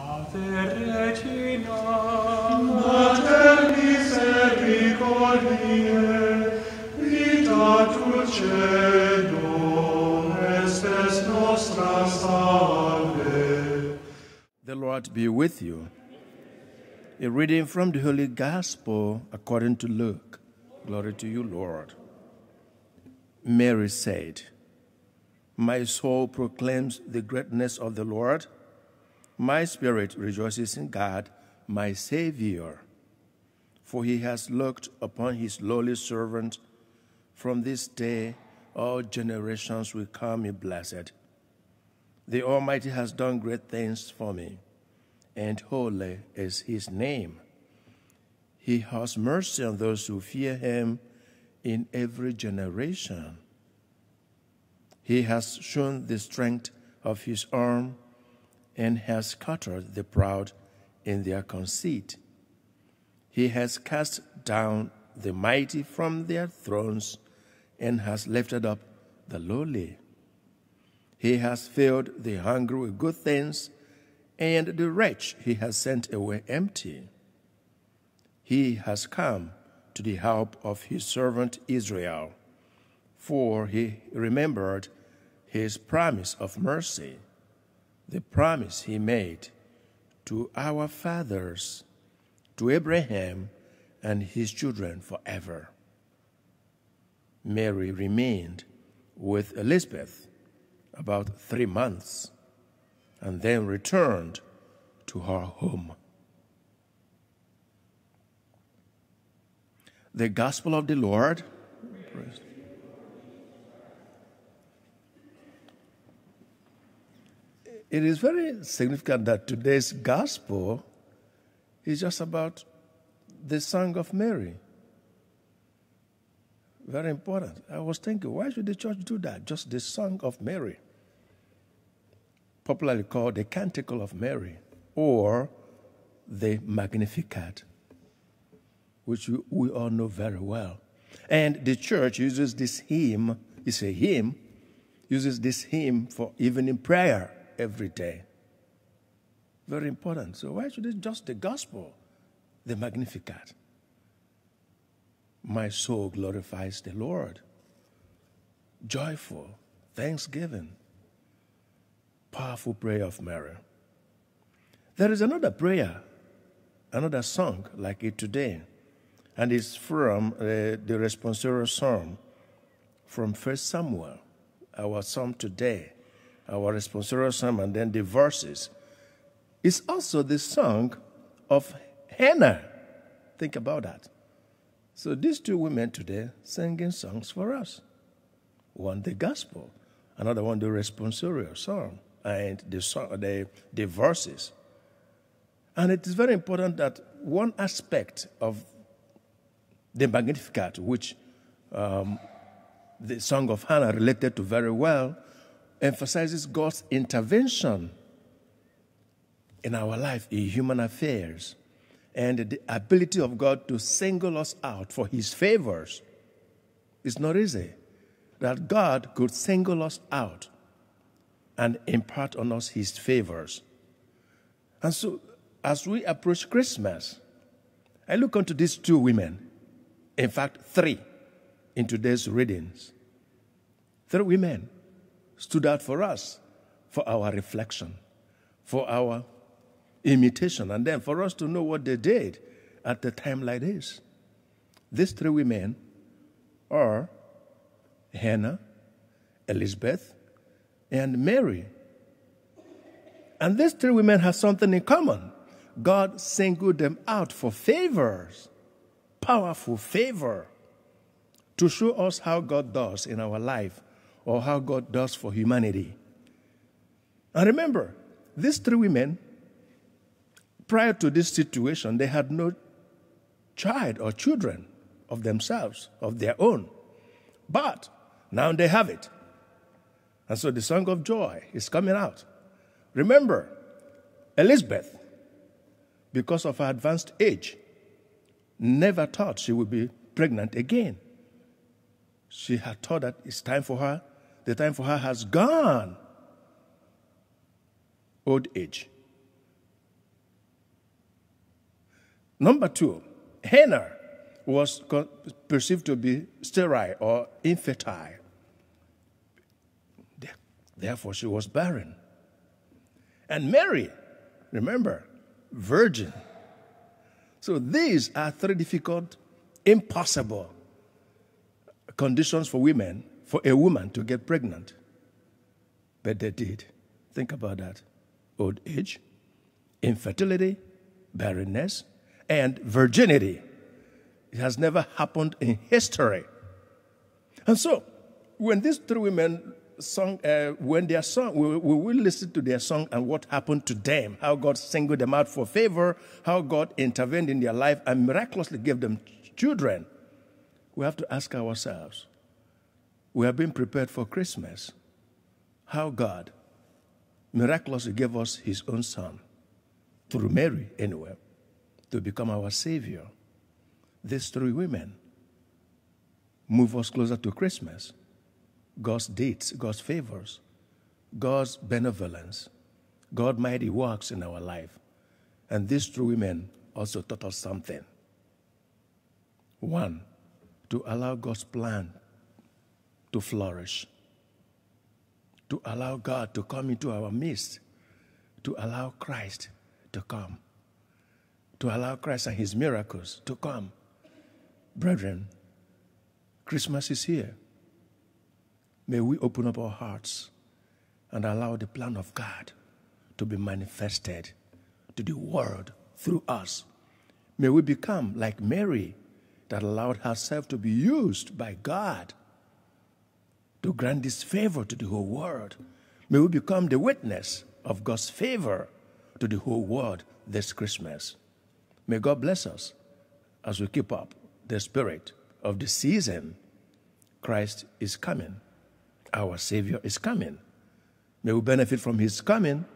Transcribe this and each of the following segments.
Ave Regina, Mater misericordiae, vita dulcedo, estes nostra salve. The Lord be with you. A reading from the Holy Gospel according to Luke. Glory to you, Lord. Mary said, "My soul proclaims the greatness of the Lord. My spirit rejoices in God, my Savior, for he has looked upon his lowly servant. From this day all generations will call me blessed. The Almighty has done great things for me, and holy is his name. He has mercy on those who fear him in every generation. He has shown the strength of his arm and has scattered the proud in their conceit. He has cast down the mighty from their thrones and has lifted up the lowly. He has filled the hungry with good things, and the rich he has sent away empty. He has come to the help of his servant Israel, for he remembered his promise of mercy, the promise he made to our fathers, to Abraham and his children forever." Mary remained with Elizabeth about 3 months and then returned to her home. The Gospel of the Lord. Praise. It is very significant that today's Gospel is just about the Song of Mary. Very important. I was thinking, why should the church do that? Just the Song of Mary, popularly called the Canticle of Mary, or the Magnificat, which we all know very well. And the church uses this hymn, it's a hymn, uses this hymn for evening prayer every day. Very important. So why should it just the gospel, the Magnificat? My soul glorifies the Lord. Joyful, thanksgiving, powerful prayer of Mary. There is another prayer, another song like it today, and it's from the responsorial psalm from 1 Samuel, our psalm today, our responsorial psalm, and then the verses. It's also the song of Hannah. Think about that. So these two women today singing songs for us. One the gospel, another one the responsorial psalm, and the verses. And it is very important that one aspect of the Magnificat, which the Song of Hannah related to very well, emphasizes God's intervention in our life, in human affairs, and the ability of God to single us out for his favors. It's not easy that God could single us out and impart on us his favors. And so, as we approach Christmas, I look unto these two women, in fact, 3 in today's readings. 3 women stood out for us, for our reflection, for our imitation, and then for us to know what they did at a time like this. These 3 women are Hannah, Elizabeth, and Mary. And these 3 women have something in common. God singled them out for favors, powerful favor, to show us how God does in our life, or how God does for humanity. And remember, these 3 women, prior to this situation, they had no child or children of themselves, of their own. But now they have it. And so the song of joy is coming out. Remember, Elizabeth, because of her advanced age, never thought she would be pregnant again. She had thought that it's time for her. The time for her has gone. Old age. Number 2, Hannah was perceived to be sterile or infertile. Therefore, she was barren. And Mary, remember, virgin. So these are 3 difficult, impossible conditions for a woman to get pregnant. But they did. Think about that. Old age, infertility, barrenness, and virginity. It has never happened in history. And so, when these 3 women sung, when their song, we will listen to their song and what happened to them, how God singled them out for favor, how God intervened in their life and miraculously gave them children. We have to ask ourselves, we have been prepared for Christmas, how God miraculously gave us his own son, through Mary anyway, to become our Savior. These 3 women move us closer to Christmas. God's deeds, God's favors, God's benevolence, God's mighty works in our life. And these 3 women also taught us something. 1, to allow God's plan to flourish, to allow God to come into our midst, to allow Christ to come, to allow Christ and his miracles to come. Brethren, Christmas is here. May we open up our hearts and allow the plan of God to be manifested to the world through us. May we become like Mary, that allowed herself to be used by God to grant this favor to the whole world. May we become the witness of God's favor to the whole world this Christmas. May God bless us as we keep up the spirit of the season. Christ is coming. Our Savior is coming. May we benefit from his coming,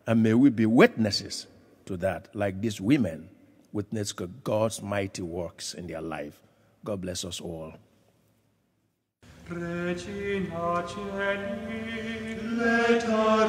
and may we be witnesses to that, like these women witness God's mighty works in their life. God bless us all. Regina Celi, let our